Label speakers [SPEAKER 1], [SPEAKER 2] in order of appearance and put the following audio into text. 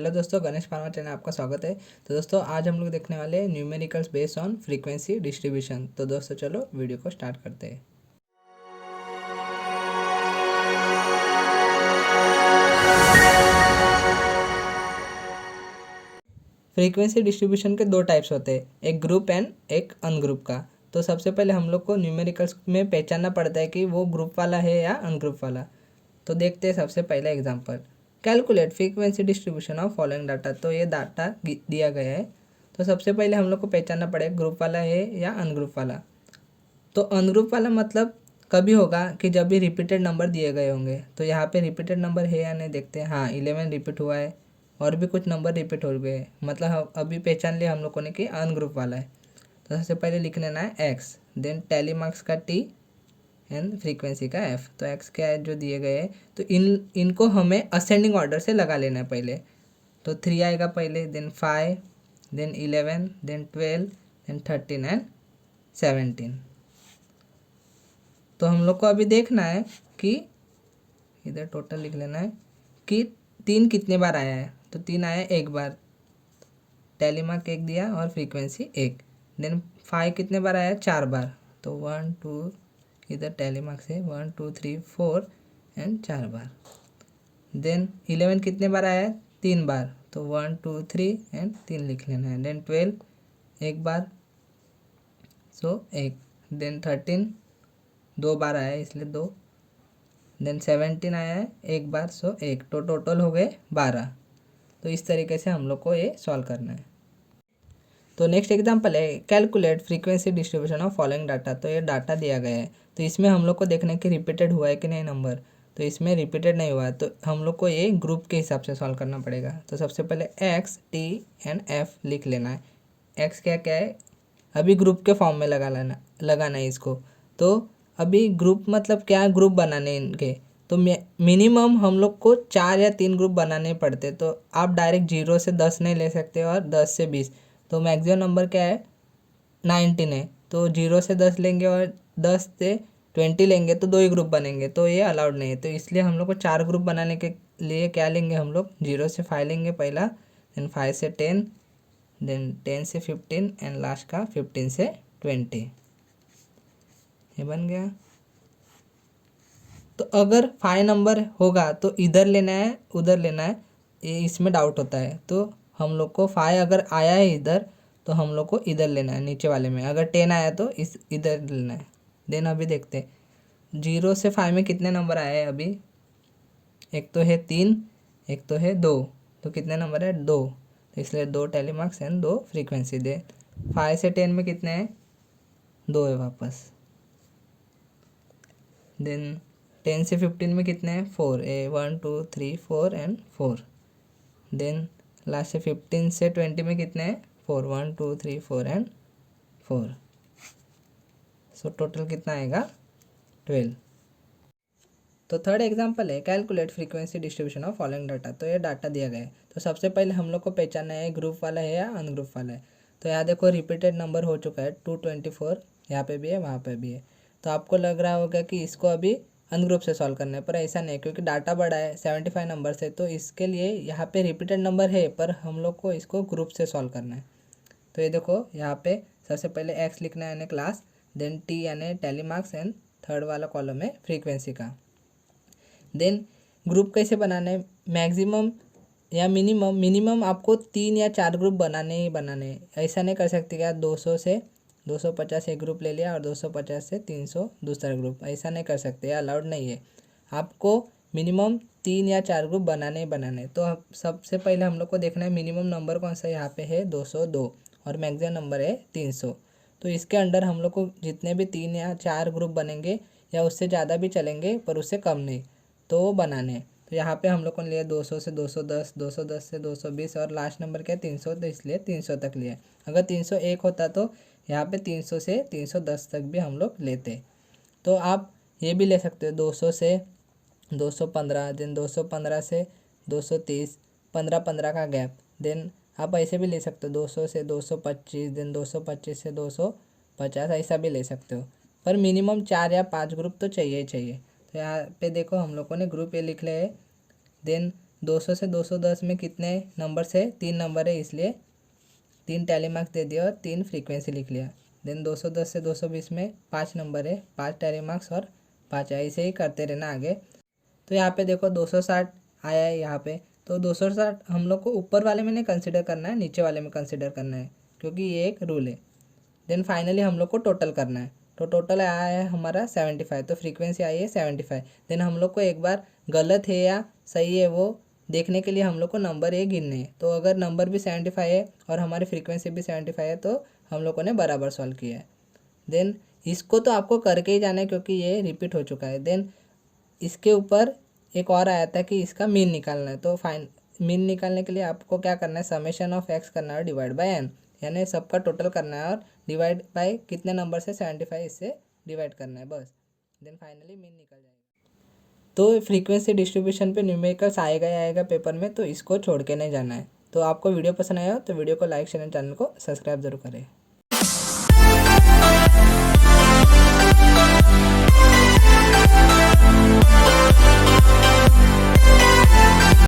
[SPEAKER 1] Hello दोस्तों, Ganesh pharma channel आपका स्वागत है। तो दोस्तों आज हम लोग देखने वाले हैं numericals based on frequency distribution. तो दोस्तों चलो वीडियो को स्टार्ट करते हैं। फ्रीक्वेंसी डिस्ट्रीब्यूशन के दो टाइप्स होते हैं, एक ग्रुप एंड एक अनग्रुप का। तो सबसे पहले हम लोग को न्यूमेरिकल्स में पहचानना पड़ता है कि वो ग्रुप वाला है या अनग्रुप वाला। तो देखते हैं सबसे पहला example, calculate frequency distribution of following data. तो ये डाटा दिया गया है। तो सबसे पहले हम लोग को पहचानना पड़ेगा ग्रुप वाला है या अनग्रुप वाला। तो अनग्रुप वाला मतलब कभी होगा कि जब भी रिपीटेड नंबर दिए गए होंगे। तो यहाँ पे रिपीटेड नंबर है या नहीं देखते हैं। हाँ, 11 रिपीट हुआ है और भी कुछ नंबर रिपीट हो गए, मतलब अभी पहचान लिया हम लोगों ने कि अनग्रुप वाला है। तो सबसे पहले लिख लेना है एक्स, देन टैली मार्क्स का टी एंड फ्रीक्वेंसी का एफ। तो एक्स क्या है जो दिए गए हैं, तो इनको हमें असेंडिंग ऑर्डर से लगा लेना है पहले। तो 3 आएगा पहले, then 5, then 11, then 12, then 13 and 17। तो हम लोग को अभी देखना है कि इधर टोटल लिख लेना है कि 3 कितने बार आया है। तो 3 आया एक बार, टैली मार्क 1 दिया और फ्रीक्वेंसी 1। देन 5 कितने बार आया, 4 बार। तो 1 2, इधर टैली मार्क से 1 2 3 4 एंड 4 बार। देन 11 कितने बार आया है, 3 बार। तो 1 2 3 एंड 3 लिख लेना है। देन 12 एक बार, सो 1। देन 13 2 बार आया है इसलिए 2। देन 17 आया है एक बार, सो 1। तो टोटल हो गए 12। तो इस तरीके से हम लोग को ये सॉल्व करना है। तो नेक्स्ट एग्जांपल है, calculate frequency distribution of following data. तो ये डाटा दिया गया है। तो इसमें हम लोग को देखना है कि रिपीटेड हुआ है कि नहीं नंबर। तो इसमें रिपीटेड नहीं हुआ है, तो हम लोग को ये ग्रुप के हिसाब से सॉल्व करना पड़ेगा। तो सबसे पहले एक्स टी एंड एफ लिख लेना है। एक्स क्या क्या है, अभी ग्रुप के फॉर्म में लगाना है इसको। तो अभी ग्रुप मतलब क्या, ग्रुप बनाने इनके। तो मिनिमम हम लोग को 4 या 3 ग्रुप बनाने पड़ते। तो आप डायरेक्ट 0 से 10 नहीं ले सकते और 10 से 20। तो मैक्सिमम नंबर क्या है, 19 है। तो 0 से 10 लेंगे और 10 से 20 लेंगे तो 2 ही ग्रुप बनेंगे, तो ये अलाउड नहीं है। तो इसलिए हम लोग को 4 ग्रुप बनाने के लिए क्या लेंगे, हम लोग 0 से 5 लेंगे पहला, देन 5 से 10, देन 10 से 15 एंड लास्ट का 15 से 20। ये बन गया। तो अगर 5 नंबर होगा तो इधर लेना है उधर लेना है, ये इसमें डाउट होता है। तो हम लोग को 5 अगर आया है इधर तो हम लोग को इधर लेना है नीचे वाले में, अगर 10 आया तो इस इधर लेना है। देन अभी देखते हैं 0 से 5 में कितने नंबर आए हैं अभी। एक तो है 3, एक तो है 2। तो कितने नंबर है, 2। तो इसलिए 2 टैली मार्क्स एंड 2 फ्रीक्वेंसी दे। 5 से 10 में कितने हैं, 2 है वापस। देन 10 से 15 में कितने हैं, 4 है, 1 2 3 4 एंड 4। देन लास्ट से 15 से 20 में कितने हैं, 4, 1 2 3 4 एंड 4। सो टोटल कितना आएगा, 12। तो थर्ड एग्जांपल है, calculate frequency distribution of following data. तो ये डाटा दिया गया है। तो सबसे पहले हम लोग को पहचानना है ग्रुप वाला है या अनग्रुप वाला है। तो यहाँ देखो रिपीटेड नंबर हो चुका है 224, यहाँ पे भी है वहाँ पे भी है। तो आपको लग रहा होगा कि इसको अभी अनग्रुप से सॉल्व करना है, पर ऐसा नहीं, क्योंकि डाटा बड़ा है 75 नंबर से। तो इसके लिए यहाँ पे रिपीटेड नंबर है, पर हम लोग को इसको ग्रुप से सॉल्व करना है। तो ये देखो यहाँ पे सबसे पहले एक्स लिखना है यानी क्लास, देन टी यानी टैली मार्क्स एंड थर्ड वाला कॉलम है फ्रीक्वेंसी का। देन ग्रुप कैसे बनाना है, मैक्सिमम या मिनिमम आपको 3 या 4 ग्रुप बनाने ही बनाने हैं। ऐसा नहीं कर सकते क्या 200 से 250 एक ग्रुप ले लिया और 250 से 300 दूसरा ग्रुप, ऐसा नहीं कर सकते, अलाउड नहीं है। आपको मिनिमम 3 या 4 ग्रुप बनाने ही बनाने। तो सबसे पहले हम लोग को देखना है मिनिमम नंबर कौन सा यहाँ पे है, 202, और मैक्सिमम नंबर है 300। तो इसके अंडर हम लोग को जितने भी 3 या 4 ग्रुप बनेंगे या उससे ज़्यादा भी चलेंगे पर उससे कम नहीं, तो बनाने। तो यहाँ पे हम लोग को लिया 200 से 210, 210 से 220 और लास्ट नंबर क्या है 300, तो इसलिए 300 तक लिया। अगर 301 होता तो यहाँ पे 300 से 310 तक भी हम लोग लेते। तो आप ये भी ले सकते हो 200 से 215, देन 215 से 230, 15 का गैप। देन आप ऐसे भी ले सकते हो 200 से 225, देन 225 से 250, ऐसा भी ले सकते हो। पर मिनिमम 4 या 5 ग्रुप तो चाहिए ही चाहिए। तो यहाँ पे देखो हम लोगों ने ग्रुप ए लिख लिया है। देन 200 से 210 में कितने नंबर्स है, 3 नंबर है, इसलिए 3 टैली मार्क्स दे दिया और 3 फ्रीक्वेंसी लिख लिया। देन 210 से 220 में 5 नंबर है, 5 टैली मार्क्स और 5 है, ऐसे ही करते रहना आगे। तो यहाँ पे देखो 260 आया है यहाँ पे, तो 260 हम लोग को ऊपर वाले में नहीं कंसिडर करना है, नीचे वाले में कंसिडर करना है, क्योंकि ये एक रूल है। देन फाइनली हम लोग को टोटल करना है, तो टोटल आया है हमारा 75, तो फ्रीक्वेंसी आई है 75। देन हम लोग को एक बार गलत है या सही है वो देखने के लिए हम लोग को नंबर ये गिनने हैं। तो अगर नंबर भी 75 है और हमारी फ्रीक्वेंसी भी 75 है तो हम लोगों ने बराबर सॉल्व किया है। देन इसको तो आपको करके ही जाना है क्योंकि ये रिपीट हो चुका है। देन इसके ऊपर एक और आया था कि इसका मीन निकालना है, तो मीन निकालने के लिए आपको क्या करना है, समेशन ऑफ एक्स करना है डिवाइड बाय एन, यानी सबका टोटल करना है और डिवाइड बाय कितने नंबर से 75 इससे डिवाइड करना है बस। देन फाइनली मीन निकल जाएगा। तो फ्रीक्वेंसी डिस्ट्रीब्यूशन पे न्यूमेरिकल्स आएगा ही आएगा पेपर में, तो इसको छोड़ के नहीं जाना है। तो आपको वीडियो पसंद आया हो तो वीडियो को लाइक शेयर एंड चैनल को सब्सक्राइब जरूर करें।